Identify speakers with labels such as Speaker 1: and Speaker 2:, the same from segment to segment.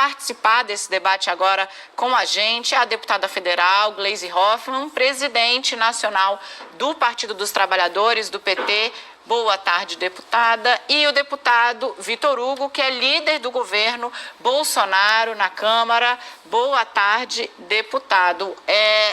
Speaker 1: participar desse debate agora com a gente a deputada federal Gleisi Hoffmann, presidente nacional do Partido dos Trabalhadores, do PT. Boa tarde, deputada. E o deputado Vitor Hugo, que é líder do governo Bolsonaro na Câmara. Boa tarde, deputado.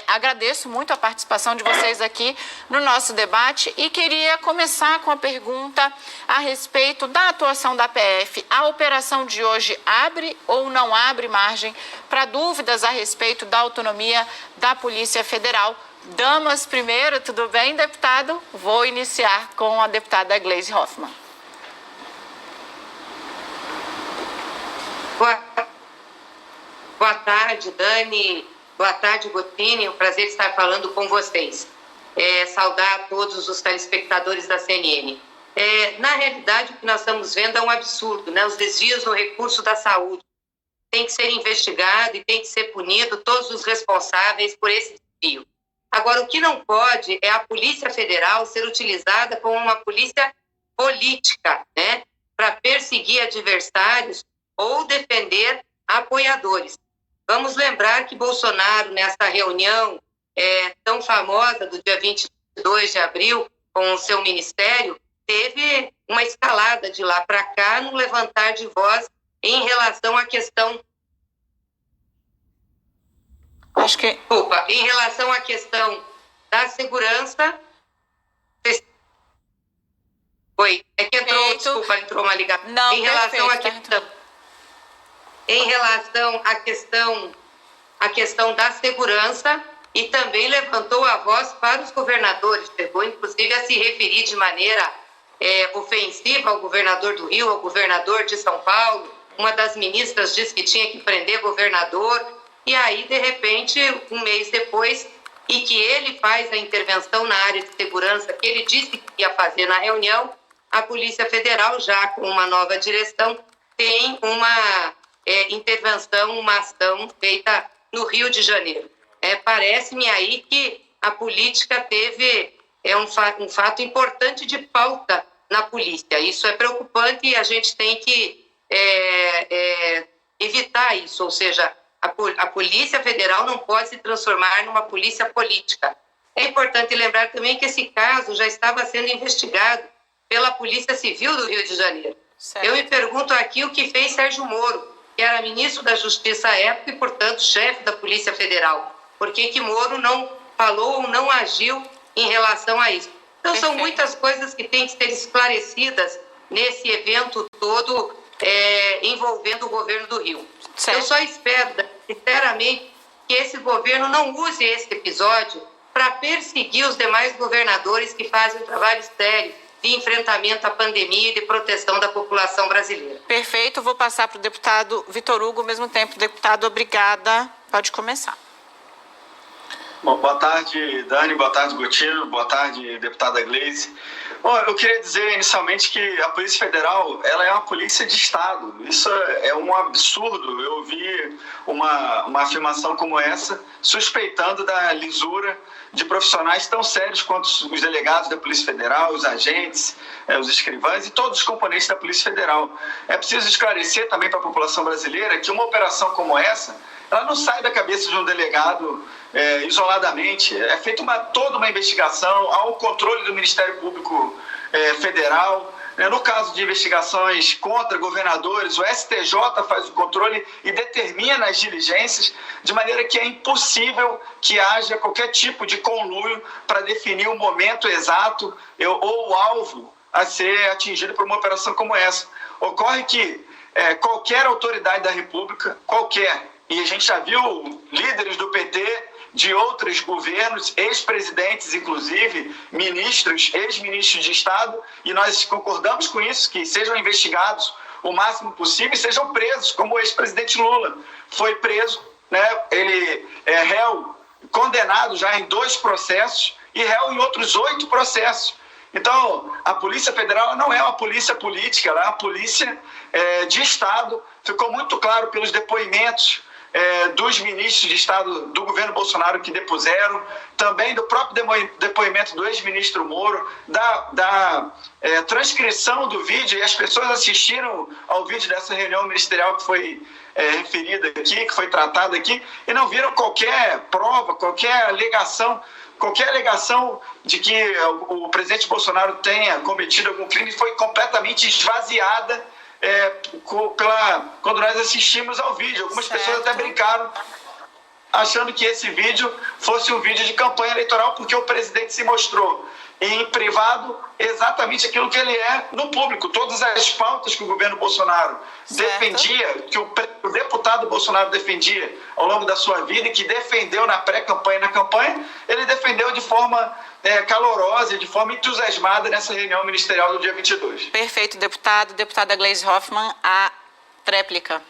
Speaker 1: Agradeço muito a participação de vocês aqui no nosso debate e queria começar com a pergunta a respeito da atuação da PF. A operação de hoje abre ou não abre margem para dúvidas a respeito da autonomia da Polícia Federal? Damas primeiro, tudo bem, deputado? Vou iniciar com a deputada Gleisi Hoffmann.
Speaker 2: Boa tarde, Dani. Boa tarde, Bottini. É um prazer estar falando com vocês. Saudar a todos os telespectadores da CNN. Na realidade, o que nós estamos vendo é um absurdo, né? Os desvios no recurso da saúde. Tem que ser investigado e tem que ser punido todos os responsáveis por esse desvio. Agora, o que não pode é a Polícia Federal ser utilizada como uma polícia política, né, para perseguir adversários ou defender apoiadores. Vamos lembrar que Bolsonaro, nessa reunião tão famosa do dia 22 de abril, com o seu ministério, teve uma escalada de lá para cá no levantar de voz em relação à questão... Em relação à questão da segurança... entrou uma ligação.
Speaker 1: Não,
Speaker 2: em relação à questão da segurança, e também levantou a voz para os governadores, chegou inclusive a se referir de maneira ofensiva ao governador do Rio, ao governador de São Paulo. Uma das ministras disse que tinha que prender governador. E aí, de repente, um mês depois, e que ele faz a intervenção na área de segurança que ele disse que ia fazer na reunião, a Polícia Federal, já com uma nova direção, tem uma intervenção, uma ação feita no Rio de Janeiro. Parece-me aí que a política teve um fato importante de pauta na polícia. Isso é preocupante e a gente tem que evitar isso, ou seja, a Polícia Federal não pode se transformar numa polícia política. É importante lembrar também que esse caso já estava sendo investigado pela Polícia Civil do Rio de Janeiro. Certo. Eu me pergunto aqui o que fez Sérgio Moro, que era ministro da Justiça à época e, portanto, chefe da Polícia Federal. Por que Moro não falou ou não agiu em relação a isso? Então, Perfeito. São muitas coisas que têm que ser esclarecidas nesse evento todo envolvendo o governo do Rio. Certo. Eu só espero, sinceramente, que esse governo não use esse episódio para perseguir os demais governadores que fazem um trabalho sério de enfrentamento à pandemia e de proteção da população brasileira.
Speaker 1: Perfeito. Vou passar para o deputado Vitor Hugo ao mesmo tempo. Deputado, obrigada. Pode começar.
Speaker 3: Bom, boa tarde, Dani, boa tarde, Gotino, boa tarde, deputada Gleisi. Bom, eu queria dizer inicialmente que a Polícia Federal, ela é uma polícia de Estado. Isso é um absurdo. Eu ouvi uma afirmação como essa, suspeitando da lisura de profissionais tão sérios quanto os delegados da Polícia Federal, os agentes, os escrivães e todos os componentes da Polícia Federal. É preciso esclarecer também para a população brasileira que uma operação como essa, ela não sai da cabeça de um delegado isoladamente. É feita toda uma investigação, há um controle do Ministério Público Federal. No caso de investigações contra governadores, o STJ faz o controle e determina as diligências, de maneira que é impossível que haja qualquer tipo de conluio para definir o momento exato ou o alvo a ser atingido por uma operação como essa. Ocorre que qualquer autoridade da República, e a gente já viu líderes do PT, de outros governos, ex-presidentes, inclusive, ministros, ex-ministros de Estado, e nós concordamos com isso, que sejam investigados o máximo possível e sejam presos, como o ex-presidente Lula foi preso, né? Ele é réu, condenado já em 2 processos e réu em outros 8 processos. Então, a Polícia Federal não é uma polícia política, ela é uma polícia de Estado. Ficou muito claro pelos depoimentos dos ministros de Estado do governo Bolsonaro que depuseram, também do próprio depoimento do ex-ministro Moro, da transcrição do vídeo, e as pessoas assistiram ao vídeo dessa reunião ministerial que foi referida aqui, que foi tratada aqui, e não viram qualquer prova, qualquer alegação de que o presidente Bolsonaro tenha cometido algum crime foi completamente esvaziada quando nós assistimos ao vídeo. Algumas pessoas até brincaram, achando que esse vídeo fosse um vídeo de campanha eleitoral, porque o presidente se mostrou em privado exatamente aquilo que ele é no público. Todas as pautas que o governo Bolsonaro defendia, que o deputado Bolsonaro defendia ao longo da sua vida e que defendeu na pré-campanha e na campanha, ele defendeu de forma calorosa e de forma entusiasmada nessa reunião ministerial do dia 22.
Speaker 1: Perfeito, deputado. Deputada Gleisi Hoffmann, a tréplica.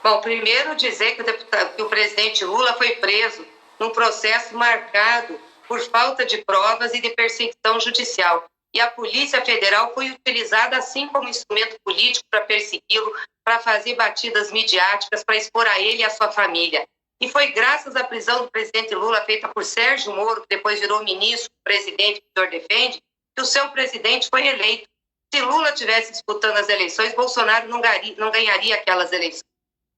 Speaker 2: Bom, primeiro dizer que o presidente Lula foi preso num processo marcado por falta de provas e de perseguição judicial. E a Polícia Federal foi utilizada assim como instrumento político para persegui-lo, para fazer batidas midiáticas, para expor a ele e a sua família. E foi graças à prisão do presidente Lula, feita por Sérgio Moro, que depois virou ministro, presidente que o senhor defende, que o seu presidente foi eleito. Se Lula tivesse disputando as eleições, Bolsonaro não ganharia aquelas eleições.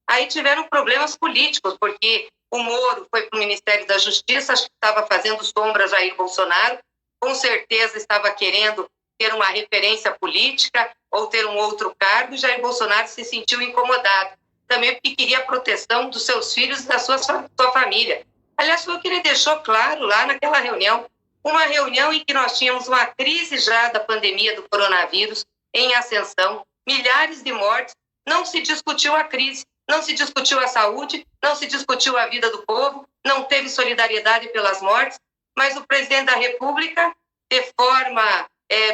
Speaker 2: Aí tiveram problemas políticos, porque o Moro foi para o Ministério da Justiça, acho que estava fazendo sombra a Jair Bolsonaro, com certeza estava querendo ter uma referência política ou ter um outro cargo, e Jair Bolsonaro se sentiu incomodado, também porque queria a proteção dos seus filhos e da sua família. Aliás, foi o que ele deixou claro lá naquela reunião, uma reunião em que nós tínhamos uma crise já da pandemia do coronavírus em ascensão, milhares de mortes, não se discutiu a crise. Não se discutiu a saúde, não se discutiu a vida do povo, não teve solidariedade pelas mortes, mas o presidente da República, de forma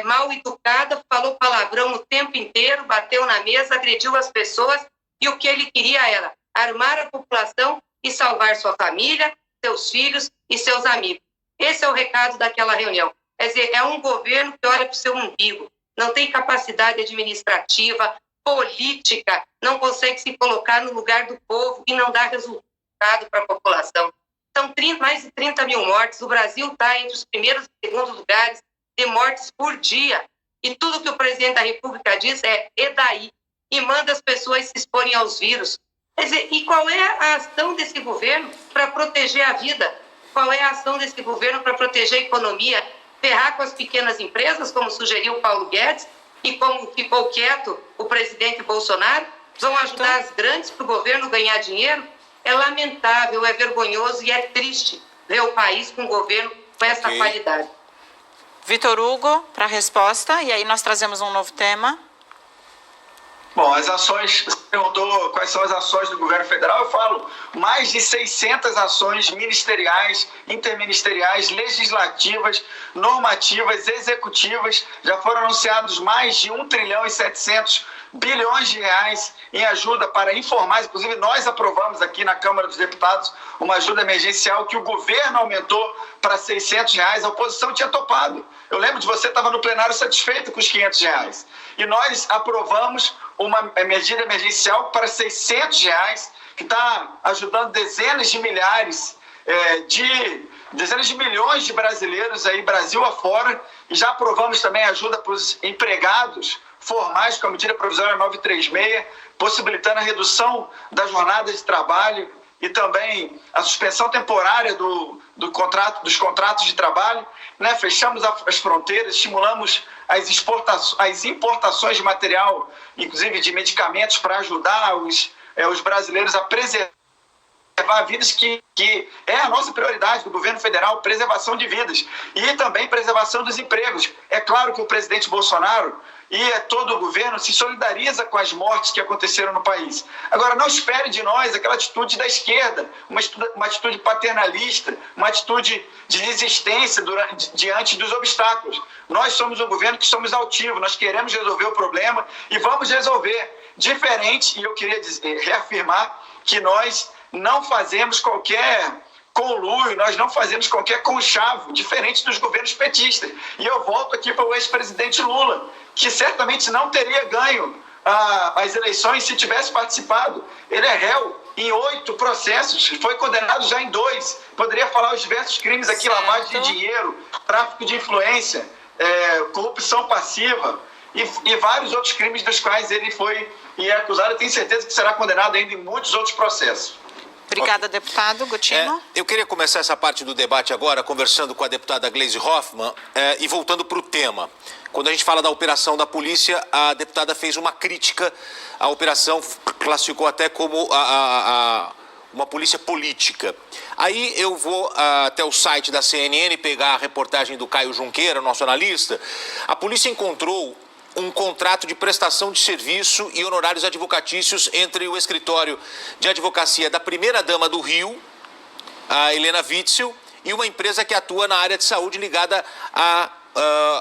Speaker 2: mal educada, falou palavrão o tempo inteiro, bateu na mesa, agrediu as pessoas, e o que ele queria era armar a população e salvar sua família, seus filhos e seus amigos. Esse é o recado daquela reunião. Quer dizer, é um governo que olha para o seu umbigo, não tem capacidade administrativa, política, não consegue se colocar no lugar do povo e não dá resultado para a população. São mais de 30 mil mortes, o Brasil está entre os primeiros e segundos lugares de mortes por dia, e tudo que o presidente da República diz é "e daí?", e manda as pessoas se exporem aos vírus. Quer dizer, e qual é a ação desse governo para proteger a vida? Qual é a ação desse governo para proteger a economia? Ferrar com as pequenas empresas, como sugeriu Paulo Guedes, e como ficou quieto o presidente Bolsonaro? Vão ajudar as grandes para o governo ganhar dinheiro? É lamentável, é vergonhoso e é triste ver o país com um governo com essa qualidade.
Speaker 1: Vitor Hugo, para a resposta, e aí nós trazemos um novo tema.
Speaker 3: Bom, as ações, você perguntou quais são as ações do governo federal, eu falo mais de 600 ações ministeriais, interministeriais, legislativas, normativas, executivas, já foram anunciados mais de 1 trilhão e 700 bilhões de reais em ajuda para informais. Inclusive, nós aprovamos aqui na Câmara dos Deputados uma ajuda emergencial que o governo aumentou para R$600, a oposição tinha topado. Eu lembro de você estava no plenário satisfeito com os R$500. E nós aprovamos uma medida emergencial para R$600, que está ajudando dezenas de milhares, dezenas de milhões de brasileiros aí, Brasil afora. E já aprovamos também ajuda para os empregados formais com a medida provisória 936, possibilitando a redução da jornada de trabalho e também a suspensão temporária dos contratos de trabalho. Né? Fechamos as fronteiras, estimulamos as importações de material, inclusive de medicamentos, para ajudar os brasileiros a preservar vidas, que é a nossa prioridade do governo federal, preservação de vidas e também preservação dos empregos. É claro que o presidente Bolsonaro e todo o governo se solidariza com as mortes que aconteceram no país. Agora, não espere de nós aquela atitude da esquerda, uma atitude paternalista, uma atitude de resistência diante dos obstáculos. Nós somos um governo que somos altivos, nós queremos resolver o problema e vamos resolver. Diferente, e eu queria reafirmar que nós não fazemos qualquer conluio, nós não fazemos qualquer conchavo, diferente dos governos petistas. E eu volto aqui para o ex-presidente Lula, que certamente não teria ganho as eleições se tivesse participado. Ele é réu em 8 processos, foi condenado já em 2. Poderia falar os diversos crimes aqui, lavagem de dinheiro, tráfico de influência, corrupção passiva e vários outros crimes dos quais ele foi e é acusado e tenho certeza que será condenado ainda em muitos outros processos.
Speaker 1: Obrigada, deputado. Gotino.
Speaker 4: Eu queria começar essa parte do debate agora conversando com a deputada Gleisi Hoffmann e voltando para o tema. Quando a gente fala da operação da polícia, a deputada fez uma crítica à operação, classificou até como uma polícia política. Aí eu vou até o site da CNN pegar a reportagem do Caio Junqueira, nosso analista. A polícia encontrou um contrato de prestação de serviço e honorários advocatícios entre o escritório de advocacia da primeira-dama do Rio, a Helena Witzel, e uma empresa que atua na área de saúde ligada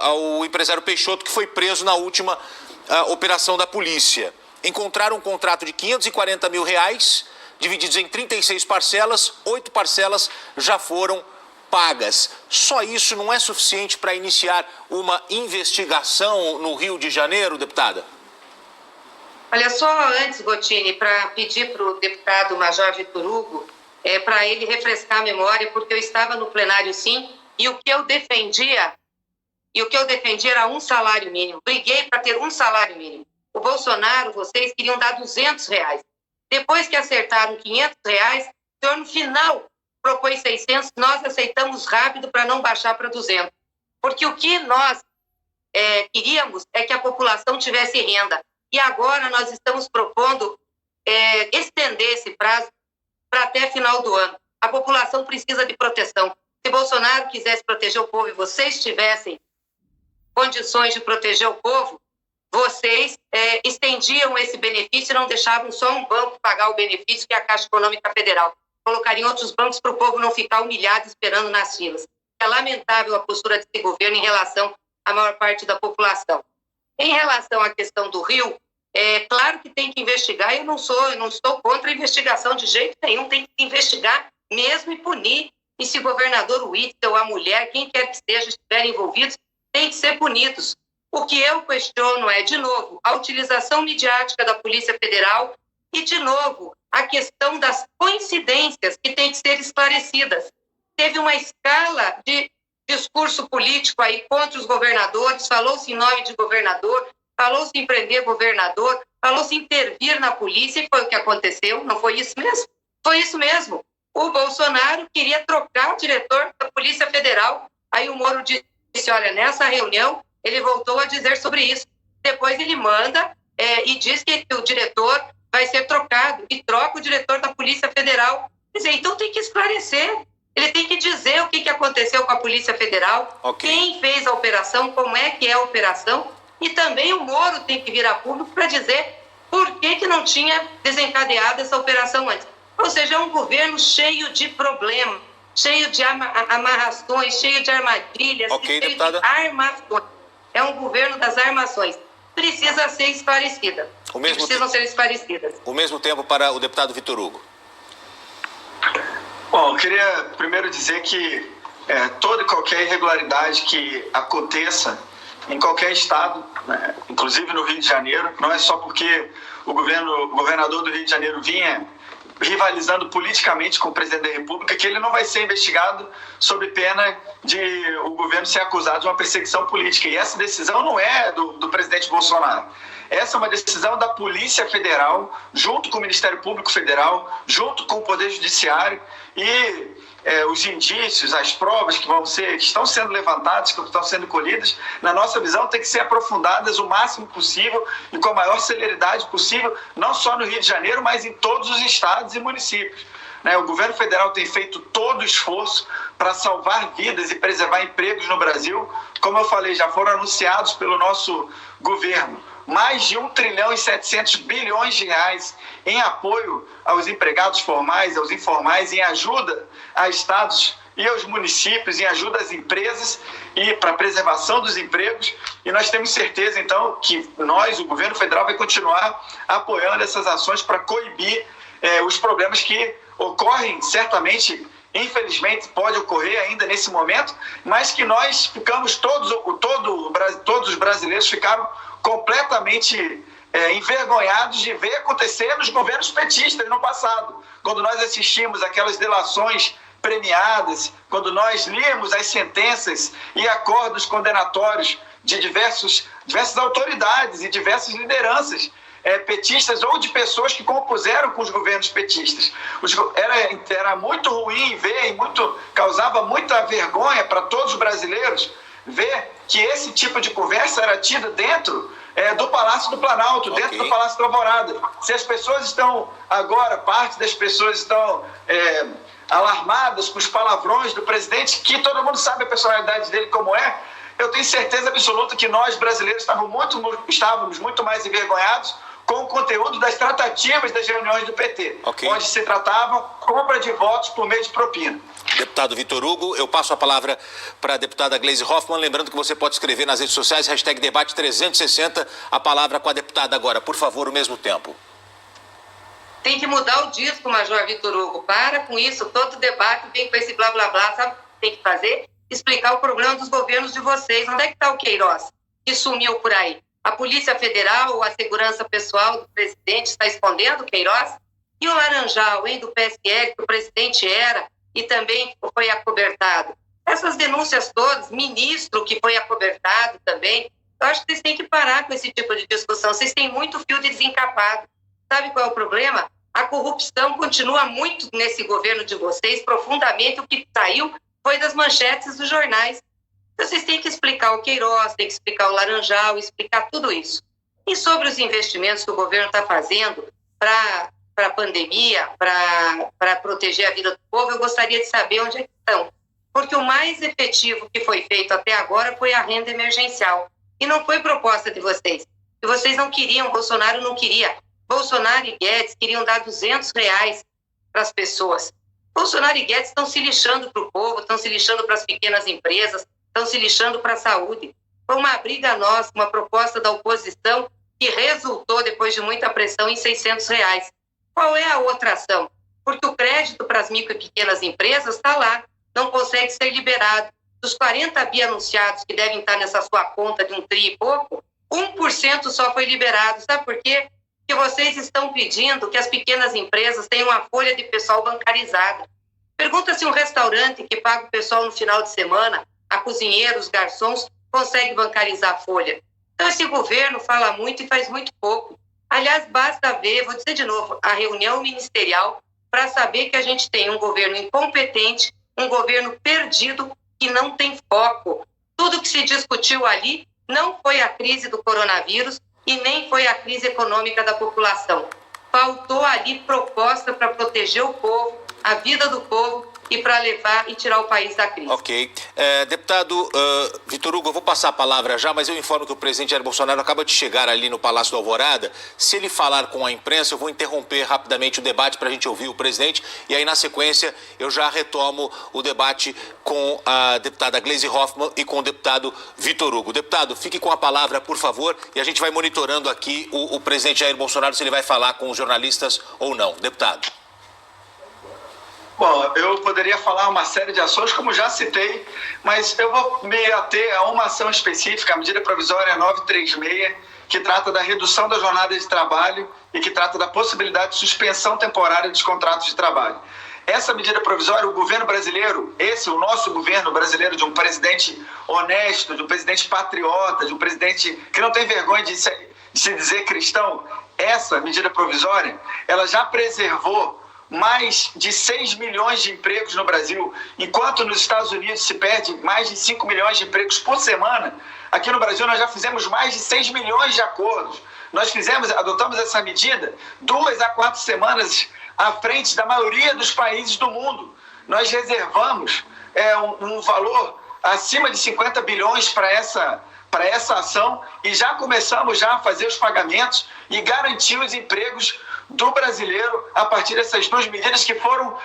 Speaker 4: ao empresário Peixoto, que foi preso na última operação da polícia. Encontraram um contrato de R$540 mil, divididos em 36 parcelas, 8 parcelas já foram pagas. Só isso não é suficiente para iniciar uma investigação no Rio de Janeiro, deputada?
Speaker 2: Olha, só antes, Gotini, para pedir para o deputado Major Vitor Hugo, para ele refrescar a memória, porque eu estava no plenário, sim, e o que eu defendia era um salário mínimo. Briguei para ter um salário mínimo. O Bolsonaro, vocês queriam dar R$200. Depois que acertaram R$500, o senhor no final propôs 600, nós aceitamos rápido para não baixar para 200. Porque o que nós queríamos é que a população tivesse renda. E agora nós estamos propondo estender esse prazo para até final do ano. A população precisa de proteção. Se Bolsonaro quisesse proteger o povo e vocês tivessem condições de proteger o povo, vocês estendiam esse benefício e não deixavam só um banco pagar o benefício, que é a Caixa Econômica Federal. Colocariam outros bancos para o povo não ficar humilhado esperando nas filas. É lamentável a postura desse governo em relação à maior parte da população. Em relação à questão do Rio, é claro que tem que investigar, eu não estou contra a investigação de jeito nenhum, tem que investigar mesmo e punir. E se o governador Witzel, a mulher, quem quer que seja, estiverem envolvidos, tem que ser punidos. O que eu questiono é, de novo, a utilização midiática da Polícia Federal e, de novo, a questão das coincidências que tem que ser esclarecidas. Teve uma escala de discurso político aí contra os governadores, falou-se em nome de governador, falou-se em prender governador, falou-se em intervir na polícia, e foi o que aconteceu, não foi isso mesmo? Foi isso mesmo. O Bolsonaro queria trocar o diretor da Polícia Federal, aí o Moro disse, olha, nessa reunião ele voltou a dizer sobre isso. Depois ele manda e diz que o diretor vai ser trocado, e troca o diretor da Polícia Federal. Quer dizer, então tem que esclarecer. Ele tem que dizer o que aconteceu com a Polícia Federal, quem fez a operação, como é que é a operação, e também o Moro tem que vir a público para dizer por que não tinha desencadeado essa operação antes. Ou seja, é um governo cheio de problemas, cheio de amarrações, cheio de armadilhas, cheio
Speaker 4: deputada.
Speaker 2: de armações. É um governo das armações. Precisa ser esclarecida. Precisam ser esclarecidas.
Speaker 4: O mesmo tempo para o deputado Vitor Hugo.
Speaker 3: Bom, eu queria primeiro dizer que toda e qualquer irregularidade que aconteça em qualquer estado, né, inclusive no Rio de Janeiro, não é só porque o governador do Rio de Janeiro vinha rivalizando politicamente com o presidente da República, que ele não vai ser investigado sob pena de o governo ser acusado de uma perseguição política. E essa decisão não é do presidente Bolsonaro. Essa é uma decisão da Polícia Federal, junto com o Ministério Público Federal, junto com o Poder Judiciário, e os indícios, as provas que estão sendo levantadas, que estão sendo colhidas, na nossa visão, tem que ser aprofundadas o máximo possível e com a maior celeridade possível, não só no Rio de Janeiro, mas em todos os estados e municípios. O governo federal tem feito todo o esforço para salvar vidas e preservar empregos no Brasil. Como eu falei, já foram anunciados pelo nosso governo mais de 1,7 trilhão de reais em apoio aos empregados formais, aos informais, em ajuda a estados e aos municípios, em ajuda às empresas e para a preservação dos empregos. E nós temos certeza, então, que o governo federal, vai continuar apoiando essas ações para coibir os problemas que ocorrem, certamente, infelizmente, pode ocorrer ainda nesse momento, mas que nós ficamos todos os brasileiros ficaram completamente envergonhados de ver acontecer nos governos petistas no passado, quando nós assistimos aquelas delações premiadas, quando nós líamos as sentenças e acordos condenatórios de diversas autoridades e diversas lideranças petistas ou de pessoas que compuseram com os governos petistas. Era muito ruim ver e causava muita vergonha para todos os brasileiros ver que esse tipo de conversa era tida dentro do Palácio do Planalto, dentro do Palácio da Alvorada. Se as pessoas estão agora, parte das pessoas estão alarmadas com os palavrões do presidente, que todo mundo sabe a personalidade dele como é, eu tenho certeza absoluta que nós brasileiros estávamos muito mais envergonhados com o conteúdo das tratativas das reuniões do PT, onde se tratava compra de votos por meio de propina.
Speaker 4: Deputado Vitor Hugo, eu passo a palavra para a deputada Gleisi Hoffmann, lembrando que você pode escrever nas redes sociais, #debate360, a palavra com a deputada agora, por favor, ao mesmo tempo.
Speaker 2: Tem que mudar o disco, Major Vitor Hugo. Para com isso, todo debate vem com esse blá blá blá, sabe o que tem que fazer? Explicar o problema dos governos de vocês. Onde é que está o Queiroz, que sumiu por aí? A Polícia Federal ou a segurança pessoal do presidente está escondendo o Queiroz? E o Laranjal, do PSL, que o presidente era e também foi acobertado? Essas denúncias todas, ministro que foi acobertado também, eu acho que vocês têm que parar com esse tipo de discussão. Vocês têm muito fio de desencapado. Sabe qual é o problema? A corrupção continua muito nesse governo de vocês, profundamente. O que saiu foi das manchetes dos jornais. Então, vocês têm que explicar o Queiroz, têm que explicar o Laranjal, explicar tudo isso. E sobre os investimentos que o governo está fazendo para a pandemia, para proteger a vida do povo, eu gostaria de saber onde é que estão. Porque o mais efetivo que foi feito até agora foi a renda emergencial. E não foi proposta de vocês. E vocês não queriam, Bolsonaro não queria. Bolsonaro e Guedes queriam dar R$200 para as pessoas. Bolsonaro e Guedes estão se lixando para o povo, estão se lixando para as pequenas empresas, estão se lixando para a saúde. Foi uma briga nossa, uma proposta da oposição que resultou, depois de muita pressão, em R$600. Qual é a outra ação? Porque o crédito para as micro e pequenas empresas está lá, não consegue ser liberado. Dos 40 bi anunciados que devem estar nessa sua conta de 1 tri e pouco, 1% só foi liberado. Sabe por quê? Porque vocês estão pedindo que as pequenas empresas tenham uma folha de pessoal bancarizada. Pergunta se um restaurante que paga o pessoal no final de semana, a cozinheiros, garçons, consegue bancarizar a folha. Então, esse governo fala muito e faz muito pouco. Aliás, basta ver, vou dizer de novo, a reunião ministerial para saber que a gente tem um governo incompetente, um governo perdido, que não tem foco. Tudo que se discutiu ali não foi a crise do coronavírus e nem foi a crise econômica da população. Faltou ali proposta para proteger o povo, a vida do povo e para levar e tirar o país da crise.
Speaker 4: Ok. Deputado Vitor Hugo, eu vou passar a palavra já, mas eu informo que o presidente Jair Bolsonaro acaba de chegar ali no Palácio da Alvorada. Se ele falar com a imprensa, eu vou interromper rapidamente o debate para a gente ouvir o presidente e aí, na sequência, eu já retomo o debate com a deputada Gleisi Hoffmann e com o deputado Vitor Hugo. Deputado, fique com a palavra, por favor, e a gente vai monitorando aqui o presidente Jair Bolsonaro, se ele vai falar com os jornalistas ou não. Deputado.
Speaker 3: Bom, eu poderia falar uma série de ações, como já citei, mas eu vou me ater a uma ação específica, a medida provisória 936, que trata da redução da jornada de trabalho e que trata da possibilidade de suspensão temporária dos contratos de trabalho. Essa medida provisória, o governo brasileiro, o nosso governo brasileiro, de um presidente honesto, de um presidente patriota, de um presidente que não tem vergonha de se dizer cristão, essa medida provisória, ela já preservou mais de 6 milhões de empregos no Brasil, enquanto nos Estados Unidos se perde mais de 5 milhões de empregos por semana. Aqui no Brasil nós já fizemos mais de 6 milhões de acordos. Nós adotamos essa medida 2 a 4 semanas à frente da maioria dos países do mundo. Nós reservamos um valor acima de 50 bilhões para essa ação e já começamos a fazer os pagamentos e garantir os empregos do brasileiro a partir dessas duas medidas que foram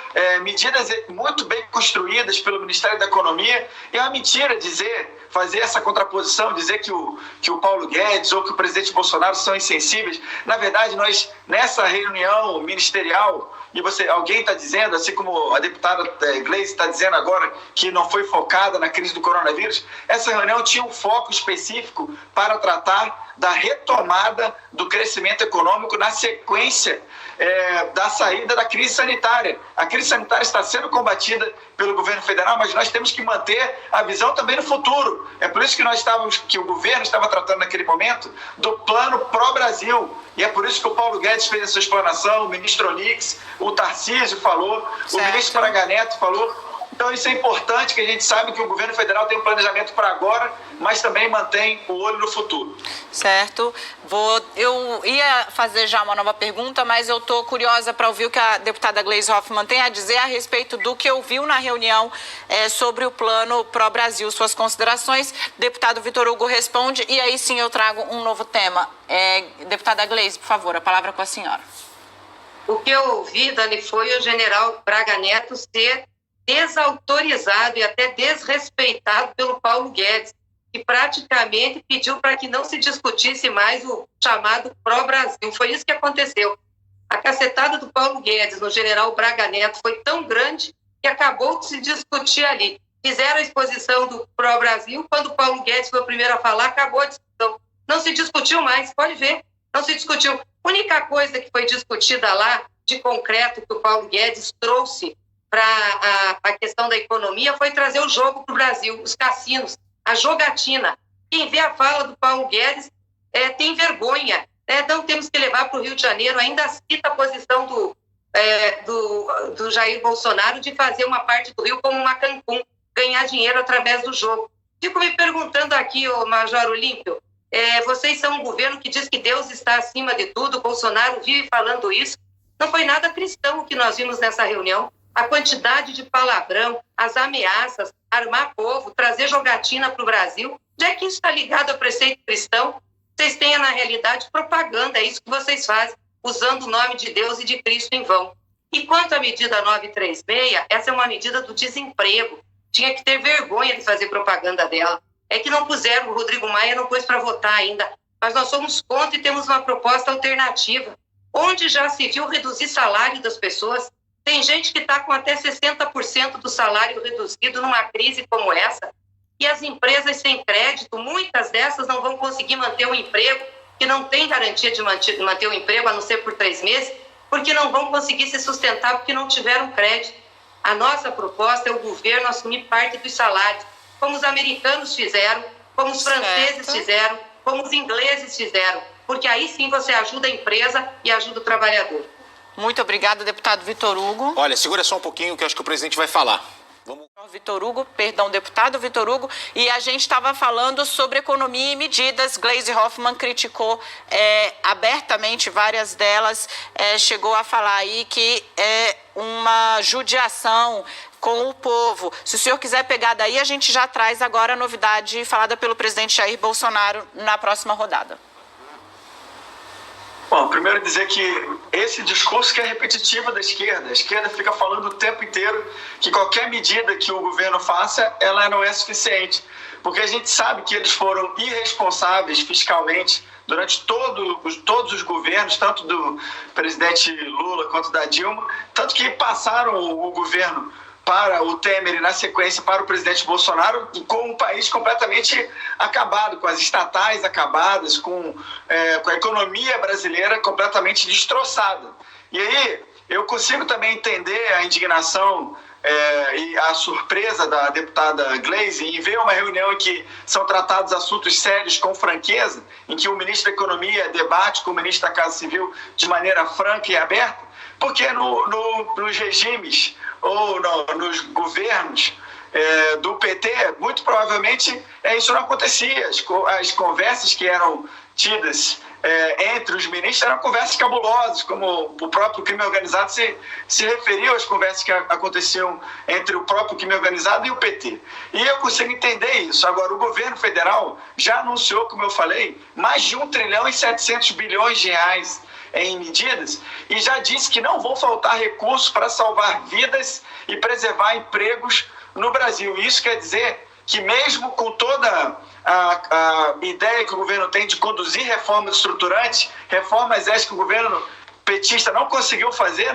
Speaker 3: medidas muito bem construídas pelo Ministério da Economia. E é uma mentira fazer essa contraposição, dizer que o Paulo Guedes ou que o presidente Bolsonaro são insensíveis. Na verdade, nós, nessa reunião ministerial, e alguém está dizendo, assim como a deputada Gleisi está dizendo agora, que não foi focada na crise do coronavírus, essa reunião tinha um foco específico para tratar da retomada do crescimento econômico na sequência da saída da crise sanitária. A crise sanitária está sendo combatida pelo governo federal, mas nós temos que manter a visão também no futuro. É por isso que o governo estava tratando naquele momento do plano pró-Brasil. E é por isso que o Paulo Guedes fez essa explanação, o ministro Onix, o Tarcísio falou, o ministro Braga Neto falou. Então isso é importante, que a gente sabe que o governo federal tem um planejamento para agora, mas também mantém o olho no futuro.
Speaker 1: Certo. Eu ia fazer já uma nova pergunta, mas eu estou curiosa para ouvir o que a deputada Gleisi Hoffmann tem a dizer a respeito do que ouviu na reunião sobre o plano pró-Brasil. Suas considerações, deputado Vitor Hugo responde e aí sim eu trago um novo tema. Deputada Gleisi, por favor, a palavra com a senhora.
Speaker 2: O que eu ouvi, Dani, foi o general Braga Neto ser desautorizado e até desrespeitado pelo Paulo Guedes, que praticamente pediu para que não se discutisse mais o chamado pró-Brasil. Foi isso que aconteceu. A cacetada do Paulo Guedes no general Braga Neto foi tão grande que acabou de se discutir ali. Fizeram a exposição do pró-Brasil, quando o Paulo Guedes foi o primeiro a falar, acabou a discussão. Não se discutiu mais, pode ver, não se discutiu. A única coisa que foi discutida lá, de concreto, que o Paulo Guedes trouxe para a questão da economia, foi trazer o jogo para o Brasil, os cassinos, a jogatina. Quem vê a fala do Paulo Guedes tem vergonha. Não temos que levar para o Rio de Janeiro, ainda cita a posição do Jair Bolsonaro de fazer uma parte do Rio como uma Cancún, ganhar dinheiro através do jogo. Fico me perguntando aqui, Major Olímpio, vocês são um governo que diz que Deus está acima de tudo, Bolsonaro vive falando isso. Não foi nada cristão o que nós vimos nessa reunião. A quantidade de palavrão, as ameaças, armar povo, trazer jogatina para o Brasil, já que isso está ligado ao preceito cristão, vocês têm, na realidade, propaganda, é isso que vocês fazem, usando o nome de Deus e de Cristo em vão. E quanto à medida 936, essa é uma medida do desemprego, tinha que ter vergonha de fazer propaganda dela. É que não puseram, o Rodrigo Maia não pôs para votar ainda, mas nós somos contra e temos uma proposta alternativa, onde já se viu reduzir salário das pessoas. Tem gente que está com até 60% do salário reduzido numa crise como essa. E as empresas sem crédito, muitas dessas não vão conseguir manter o emprego, que não tem garantia de manter o emprego, a não ser por 3 meses, porque não vão conseguir se sustentar porque não tiveram crédito. A nossa proposta é o governo assumir parte dos salários, como os americanos fizeram, como os franceses fizeram, como os ingleses fizeram, porque aí sim você ajuda a empresa e ajuda o trabalhador.
Speaker 1: Muito obrigada, deputado Vitor Hugo.
Speaker 4: Olha, segura só um pouquinho que eu acho que o presidente vai falar. Deputado Vitor Hugo, e a gente estava falando sobre economia e medidas. Gleisi Hoffmann criticou abertamente várias delas, chegou a falar aí que é uma judiação com o povo. Se o senhor quiser pegar daí, a gente já traz agora a novidade falada pelo presidente Jair Bolsonaro na próxima rodada.
Speaker 3: Bom, primeiro dizer que esse discurso que é repetitivo da esquerda. A esquerda fica falando o tempo inteiro que qualquer medida que o governo faça, ela não é suficiente. Porque a gente sabe que eles foram irresponsáveis fiscalmente durante todos os governos, tanto do presidente Lula quanto da Dilma, tanto que passaram o governo para o Temer e, na sequência, para o presidente Bolsonaro, com o país completamente acabado, com as estatais acabadas, com a economia brasileira completamente destroçada. E aí eu consigo também entender a indignação e a surpresa da deputada Gleisi em ver uma reunião em que são tratados assuntos sérios com franqueza, em que o ministro da Economia debate com o ministro da Casa Civil de maneira franca e aberta, porque nos regimes ou nos governos do PT, muito provavelmente isso não acontecia. As conversas que eram tidas entre os ministros eram conversas cabulosas, como o próprio crime organizado se referiu às conversas que aconteciam entre o próprio crime organizado e o PT. E eu consigo entender isso. Agora, o governo federal já anunciou, como eu falei, mais de 1 trilhão e 700 bilhões de reais em medidas, e já disse que não vão faltar recursos para salvar vidas e preservar empregos no Brasil. Isso quer dizer que mesmo com toda a ideia que o governo tem de conduzir reformas estruturantes, reformas essas que o governo petista não conseguiu fazer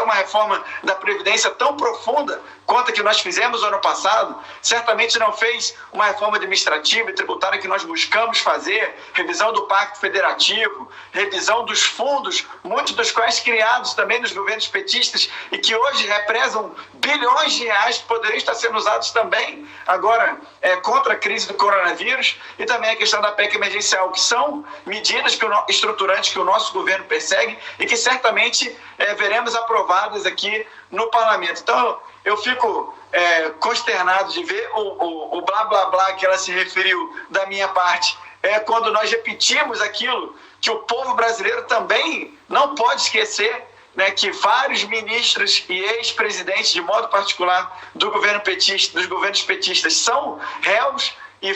Speaker 3: uma reforma da Previdência tão profunda quanto a que nós fizemos no ano passado, certamente não fez uma reforma administrativa e tributária que nós buscamos fazer, revisão do Pacto Federativo, revisão dos fundos, muitos dos quais criados também nos governos petistas e que hoje representam bilhões de reais que poderiam estar sendo usados também agora contra a crise do coronavírus, e também a questão da PEC emergencial, que são medidas estruturantes que o nosso governo persegue e que certamente veremos aprovadas aqui no parlamento. Então, eu fico consternado de ver o blá blá blá que ela se referiu da minha parte, quando nós repetimos aquilo que o povo brasileiro também não pode esquecer, né, que vários ministros e ex-presidentes, de modo particular, dos governos petistas, são réus e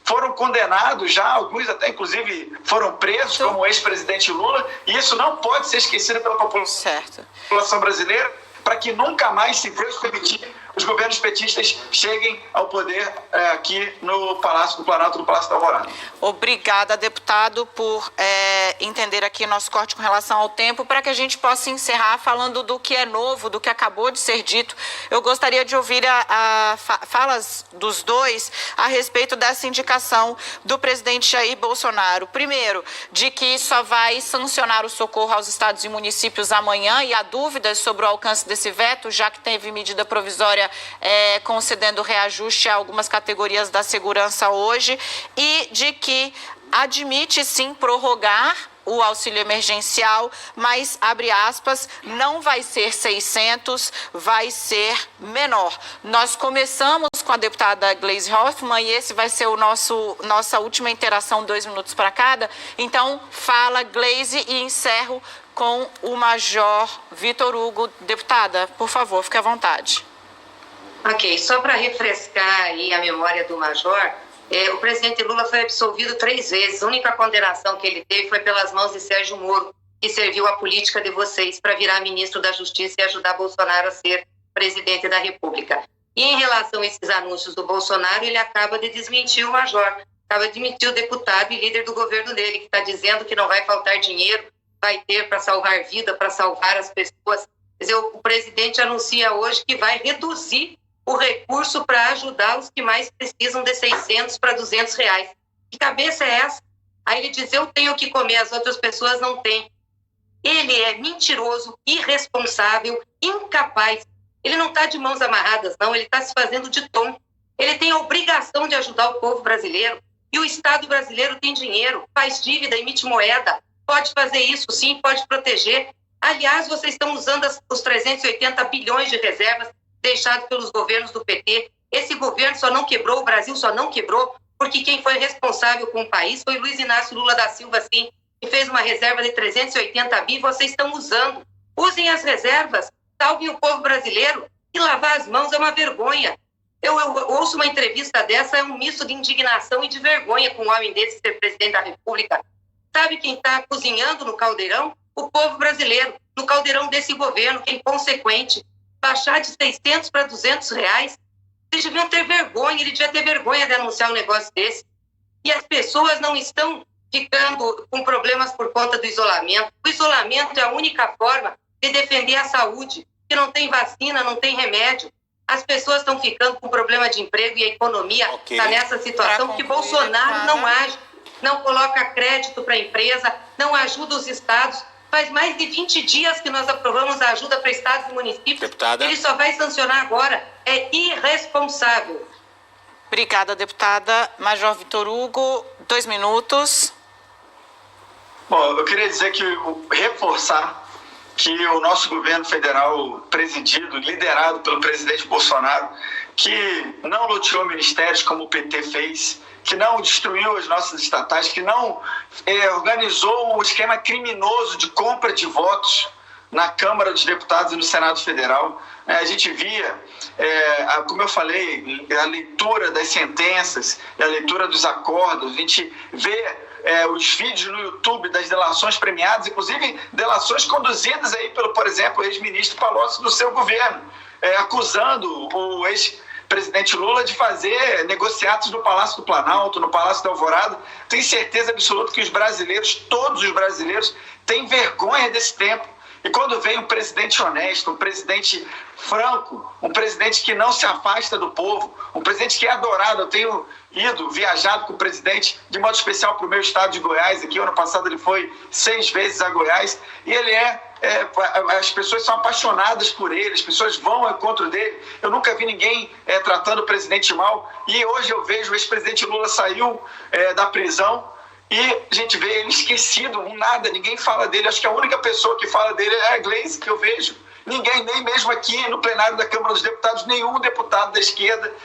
Speaker 3: foram condenados já, alguns até inclusive foram presos, como o ex-presidente Lula, e isso não pode ser esquecido pela população brasileira, para que nunca mais se permitir os governos petistas cheguem ao poder aqui no Palácio do Planalto, no Palácio da Alvorada.
Speaker 1: Obrigada, deputado, por entender aqui nosso corte com relação ao tempo, para que a gente possa encerrar falando do que é novo, do que acabou de ser dito. Eu gostaria de ouvir falas dos dois a respeito dessa indicação do presidente Jair Bolsonaro. Primeiro, de que só vai sancionar o socorro aos estados e municípios amanhã, e há dúvidas sobre o alcance desse veto, já que teve medida provisória concedendo reajuste a algumas categorias da segurança hoje, e de que admite sim prorrogar o auxílio emergencial, mas, abre aspas, não vai ser 600, vai ser menor. Nós começamos com a deputada Gleisi Hoffmann e esse vai ser o nossa última interação, 2 minutos para cada. Então, fala, Gleisi, e encerro com o Major Vitor Hugo. Deputada, por favor, fique à vontade.
Speaker 2: Ok, só para refrescar aí a memória do Major, o presidente Lula foi absolvido 3 vezes. A única condenação que ele teve foi pelas mãos de Sérgio Moro, que serviu a política de vocês para virar ministro da Justiça e ajudar Bolsonaro a ser presidente da República. E em relação a esses anúncios do Bolsonaro, ele acaba de desmentir o Major, acaba de demitir o deputado e líder do governo dele, que está dizendo que não vai faltar dinheiro, vai ter para salvar vida, para salvar as pessoas. Quer dizer, o presidente anuncia hoje que vai reduzir o recurso para ajudar os que mais precisam, de 600 para 200 reais. Que cabeça é essa? Aí ele diz, eu tenho que comer, as outras pessoas não têm. Ele é mentiroso, irresponsável, incapaz. Ele não está de mãos amarradas, não. Ele está se fazendo de tonto. Ele tem a obrigação de ajudar o povo brasileiro. E o Estado brasileiro tem dinheiro, faz dívida, emite moeda. Pode fazer isso, sim, pode proteger. Aliás, vocês estão usando os 380 bilhões de reservas deixado pelos governos do PT. Esse governo só não quebrou, o Brasil só não quebrou, porque quem foi responsável com o país foi Luiz Inácio Lula da Silva, sim, que fez uma reserva de 380 bi, vocês estão usando. Usem as reservas, salvem o povo brasileiro, e lavar as mãos é uma vergonha. Eu ouço uma entrevista dessa, é um misto de indignação e de vergonha com um homem desse ser presidente da República. Sabe quem está cozinhando no caldeirão? O povo brasileiro, no caldeirão desse governo, que é inconsequente. Baixar de 600 para 200 reais, vocês deviam ter vergonha, ele devia ter vergonha de anunciar um negócio desse. E as pessoas não estão ficando com problemas por conta do isolamento. O isolamento é a única forma de defender a saúde, que não tem vacina, não tem remédio. As pessoas estão ficando com problema de emprego e a economia está nessa situação porque Bolsonaro não age, não coloca crédito para a empresa, não ajuda os estados. Faz mais de 20 dias que nós aprovamos a ajuda para estados e municípios.
Speaker 4: Deputada.
Speaker 2: Ele só vai sancionar agora. É irresponsável.
Speaker 1: Obrigada, deputada. Major Vitor Hugo, 2 minutos.
Speaker 3: Bom, eu queria dizer que reforçar que o nosso governo federal presidido, liderado pelo presidente Bolsonaro, que não loteou ministérios como o PT fez, que não destruiu as nossas estatais, que não organizou um esquema criminoso de compra de votos na Câmara dos Deputados e no Senado Federal. A gente via, como eu falei, a leitura das sentenças, a leitura dos acordos, a gente vê os vídeos no YouTube das delações premiadas, inclusive delações conduzidas aí pelo, por exemplo, o ex-ministro Palocci do seu governo, acusando o presidente Lula de fazer negociados no Palácio do Planalto, no Palácio da Alvorada. Tenho certeza absoluta que os brasileiros, todos os brasileiros, têm vergonha desse tempo. E quando vem um presidente honesto, um presidente franco, um presidente que não se afasta do povo, um presidente que é adorado. Eu tenho viajado com o presidente, de modo especial para o meu estado de Goiás. Aqui, ano passado, ele foi 6 vezes a Goiás. E ele as pessoas são apaixonadas por ele, as pessoas vão ao encontro dele. Eu nunca vi ninguém tratando o presidente mal. E hoje eu vejo o ex-presidente Lula saiu da prisão. E a gente vê ele esquecido, nada, ninguém fala dele. Acho que a única pessoa que fala dele é a Gleice, que eu vejo. Ninguém, nem mesmo aqui no plenário da Câmara dos Deputados, nenhum deputado da esquerda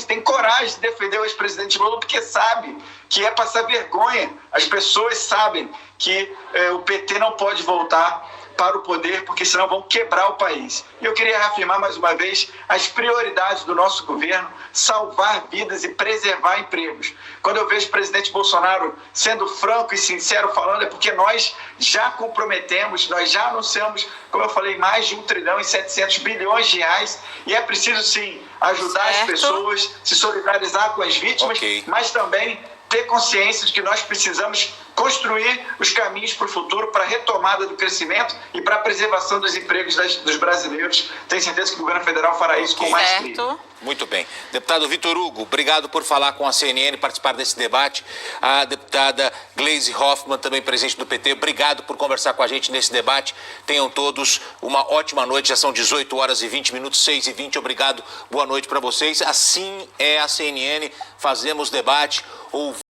Speaker 3: tem coragem de defender o ex-presidente Lula, porque sabe que é passar vergonha. As pessoas sabem que o PT não pode voltar para o poder, porque senão vão quebrar o país. E eu queria reafirmar mais uma vez as prioridades do nosso governo: salvar vidas e preservar empregos. Quando eu vejo o presidente Bolsonaro sendo franco e sincero falando, é porque nós já comprometemos, nós já anunciamos, como eu falei, mais de 1 trilhão e 700 bilhões de reais, e é preciso sim ajudar as pessoas, se solidarizar com as vítimas, mas também ter consciência de que nós precisamos construir os caminhos para o futuro, para a retomada do crescimento e para a preservação dos empregos dos brasileiros. Tenho certeza que o governo federal fará isso com maestria.
Speaker 4: Muito bem. Deputado Vitor Hugo, obrigado por falar com a CNN, participar desse debate. A deputada Gleisi Hoffmann, também presidente do PT, obrigado por conversar com a gente nesse debate. Tenham todos uma ótima noite, já são 18 horas e 20 minutos, 6h20. Obrigado, boa noite para vocês. Assim é a CNN, fazemos debate,